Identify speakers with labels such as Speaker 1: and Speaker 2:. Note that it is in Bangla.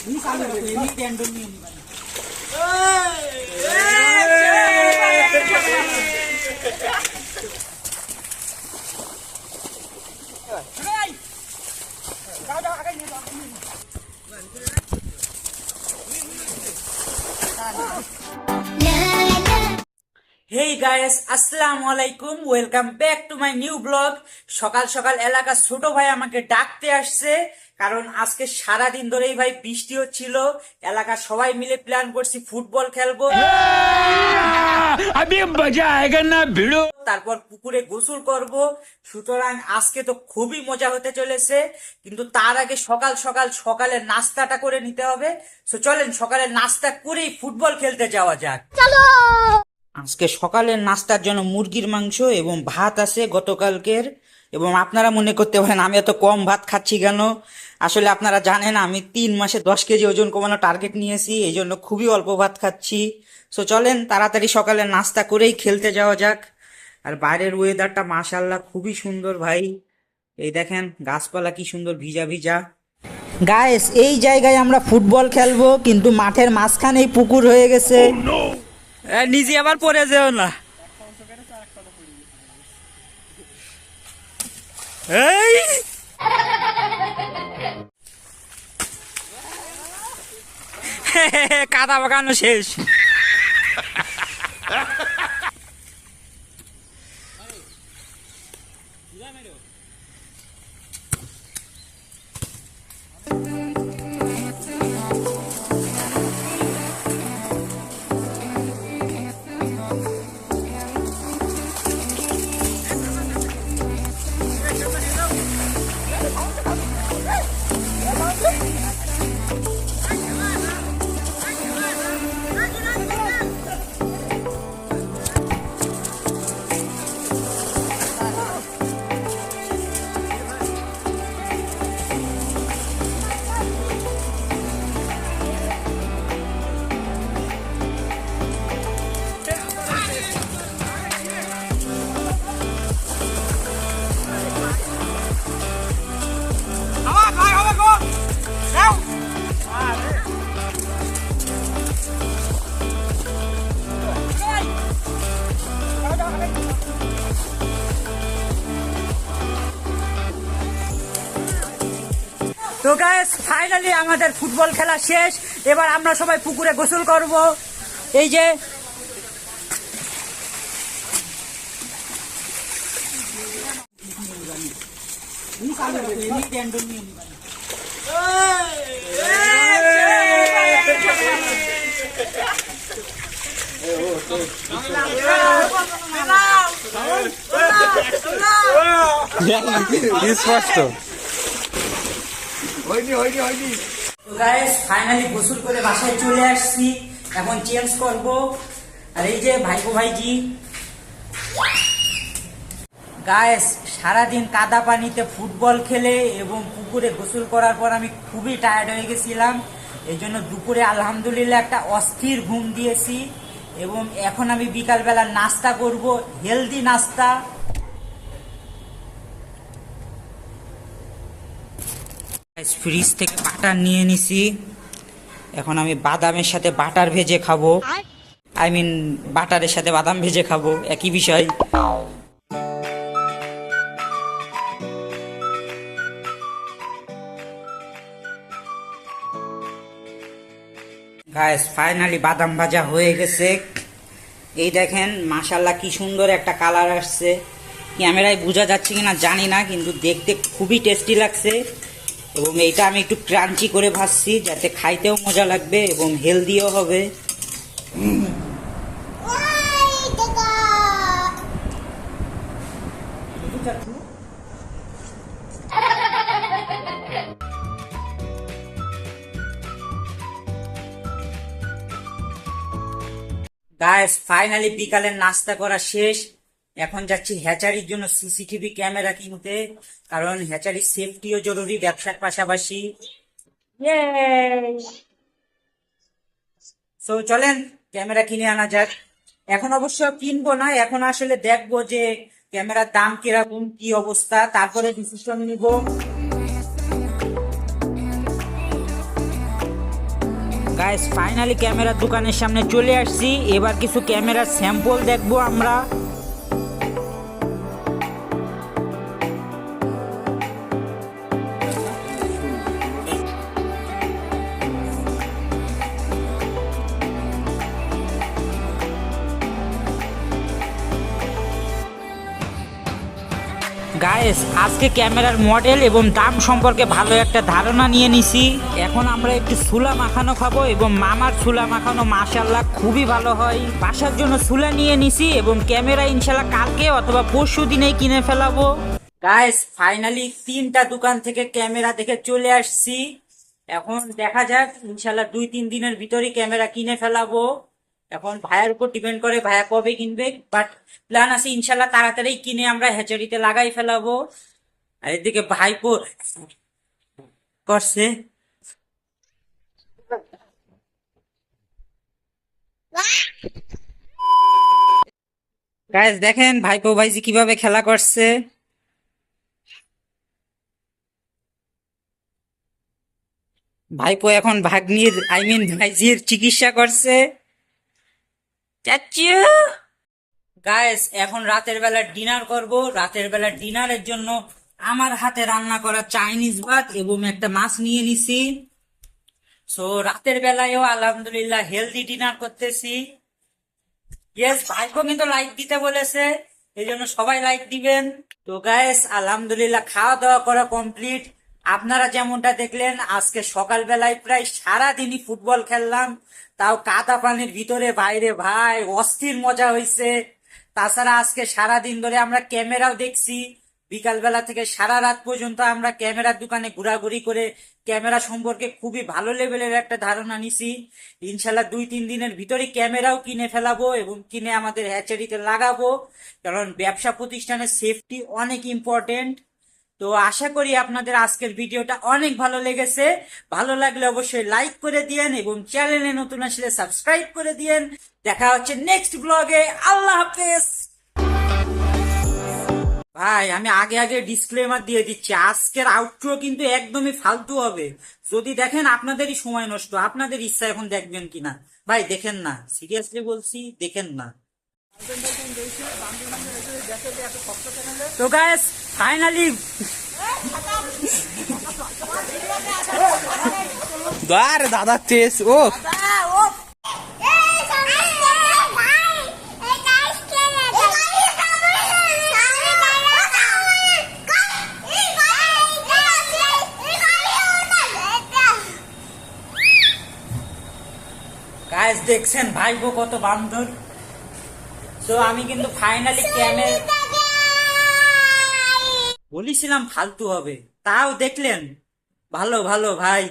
Speaker 1: হেই গাইস, আসসালামু আলাইকুম, welcome back to my new blog. সকাল সকাল এলাকার ছোট ভাই আমাকে ডাকতে আসছে, কারণ আজকে সারাদিন ধরেই ভাই বৃষ্টি হচ্ছিল। এলাকার সবাই মিলে প্ল্যান করছি ফুটবল খেলবো, তারপর পুকুরে গোসল করব। সুতরাং আজকে তো খুবই মজা হতে চলেছে, কিন্তু তার আগে সকালের নাস্তাটা করে নিতে হবে। তো চলেন সকালের নাস্তা করেই ফুটবল খেলতে যাওয়া যাক। আজকে সকালের নাস্তার জন্য মুরগির মাংস এবং ভাত আছে গতকালকের। এবং আপনারা মনে করতে পারেন আমি এত কম ভাত খাচ্ছি কেন। আসলে আপনারা জানেন আমি 3 মাসে 10 কেজি ওজন কমানো টার্গেট নিয়েছি, এই জন্য খুবই অল্প ভাত খাচ্ছি। সো চলেন তাড়াতাড়ি সকালের নাস্তা করেই খেলতে যাওয়া যাক। আর বাইরের ওয়েদারটা মাশাআল্লাহ খুবই সুন্দর ভাই। এই দেখেন গাছপালা কি সুন্দর ভিজা ভিজা। গাইস, এই জায়গায় আমরা ফুটবল খেলবো, কিন্তু মাঠের মাঝখানেই পুকুর হয়ে গেছে। নিজে আবার পড়ে যেও না। এই কাদা বাগানো শেষ। তো গাইস, ফাইনালি আমাদের ফুটবল খেলা শেষ। এবার আমরা সবাই পুকুরে গোসল করব। এই যে ফাইনালি গোসল করে বাসায় চলে আসছি, এখন চেঞ্জ করব। আর এই যে ভাইপো ভাইজি। গাইস, সারাদিন কাদা পানিতে ফুটবল খেলে এবং পুকুরে গোসল করার পর আমি খুবই টায়ার্ড হয়ে গেছিলাম। এই জন্য দুপুরে আলহামদুলিল্লাহ একটা অস্থির ঘুম দিয়েছি। এবং এখন আমি বিকালবেলা নাস্তা করব, হেলদি নাস্তা। ফ্রিজ থেকে বাটার নিয়ে নিছি, এখন আমি বাদামের সাথে বাটার ভেজে খাবো। বাটারের সাথে বাদাম ভেজে খাবো, একই বিষয়। গাইস, ফাইনালি বাদাম ভাজা হয়ে গেছে। এই দেখেন মাশাআল্লাহ কি সুন্দর একটা কালার আসছে। ক্যামেরায় বোঝা যাচ্ছে কিনা জানি না, কিন্তু দেখতে খুবই টেস্টি লাগছে। এবং এইটা আমি একটু ক্রাঞ্চি করে ভাজছি, যাতে খাইতেও মজা লাগবে এবং হেলদিও হবে। গাইস, ফাইনালি বিকালের নাস্তা করা শেষ। এখন যাচ্ছি হ্যাচারির জন্য সিসিটিভি ক্যামেরা কিনতে, কারণ হ্যাচারির সেফটিও জরুরি ব্যবসার পাশাপাশি। সো চলেন ক্যামেরা কিনে আনা যাক। এখন অবশ্য কিনবো না, এখন আসলে দেখবো যে ক্যামেরার দাম কিরকম, কি অবস্থা, তারপরে ডিসিশন নিব। গাইস ফাইনালি ক্যামেরার দোকানের সামনে চলে আসছি। এবার কিছু ক্যামেরার স্যাম্পল দেখবো আমরা। গাইস আজকে ক্যামেরার মডেল এবং দাম সম্পর্কে ভালো একটা ধারণা নিয়ে নিছি। এখন আমরা একটু সুলা মাখানো খাবো এবং মামার সুলা মাখানো মাশাআল্লাহ খুবই ভালো হয়। বাসার জন্য সুলা নিয়ে নিছি এবং ক্যামেরা ইনশাল্লাহ কালকে অথবা পরশু দিনেই কিনে ফেলাবো। গাইস ফাইনালি 3টা দোকান থেকে ক্যামেরা দেখে চলে আসছি। এখন দেখা যাক ইনশাল্লাহ 2-3 দিনের ভিতরেই ক্যামেরা কিনে ফেলাবো। এখন ভাইয়ের উপর ডিপেন্ড করে ভাইয়া কবে কিনবে, বাট প্ল্যান আছে ইনশাল্লাহ তাড়াতাড়ি কিনে আমরা হ্যাচারিতে লাগাই ফেলাবো। আর এদিকে ভাইপো করছে। গাইস দেখেন ভাইপো ভাইজি কিভাবে খেলা করছে। ভাইপো এখন ভাগ্নির ভাইজির চিকিৎসা করছে। চাচু গাইস এখন রাতের বেলা ডিনার করব। রাতের বেলা ডিনারের জন্য আমার হাতে রান্না করা চাইনিজ ভাত এবং একটা মাছ নিয়ে নিছি। সো রাতের বেলায়ও আলহামদুলিল্লাহ হেলদি ডিনার করতেছি। ইয়েস ভাইপো কিন্তু লাইক দিতে বলেছে, এই জন্য সবাই লাইক দিবেন। তো গাইস আলহামদুলিল্লাহ খাওয়া দাওয়া করা কমপ্লিট। আপনারা যেমনটা দেখলেন আজকে সকালবেলায় প্রায় সারাদিনই ফুটবল খেললাম, তাও কাদা পানির ভিতরে বাইরে ভাই অস্থির মজা হয়েছে। তাছাড়া আজকে সারাদিন ধরে আমরা ক্যামেরাও দেখছি, বিকালবেলা থেকে সারা রাত পর্যন্ত আমরা ক্যামেরার দোকানে ঘোরাঘুরি করে ক্যামেরা সম্পর্কে খুবই ভালো লেভেলের একটা ধারণা নিছি। ইনশাল্লাহ 2-3 দিনের ভিতরে ক্যামেরাও কিনে ফেলাবো এবং কিনে আমাদের হ্যাচারিতে লাগাবো, কারণ ব্যবসা প্রতিষ্ঠানের সেফটি অনেক ইম্পর্টেন্ট। তো আশা করি আপনাদের আজকের ভিডিওটা অনেক ভালো লেগেছে। ভালো লাগলে অবশ্যই লাইক করে দিয়েন এবং চ্যানেলে নতুন আসলে সাবস্ক্রাইব করে দিয়েন। দেখা হচ্ছে নেক্সট ব্লগে। আল্লাহ হাফেজ। ভাই আমি আগে আগে ডিসক্লেমার দিয়ে দিচ্ছি, আজকের আউটরো কিন্তু একদমই ফালতু হবে। যদি দেখেন আপনাদেরই সময় নষ্ট, আপনাদের ইচ্ছা এখন দেখবেন কিনা। ভাই দেখেন না, সিরিয়াসলি বলছি দেখেন না। তো গাইস ফাইনালি
Speaker 2: দাদা চেস ও
Speaker 1: গাইস দেখছেন ভাইবো কত বান্ধব। তো আমি কিন্তু ফাইনালি বলেছিলাম ফালতু হবে, তাও দেখলেন। ভালো ভালো ভাই।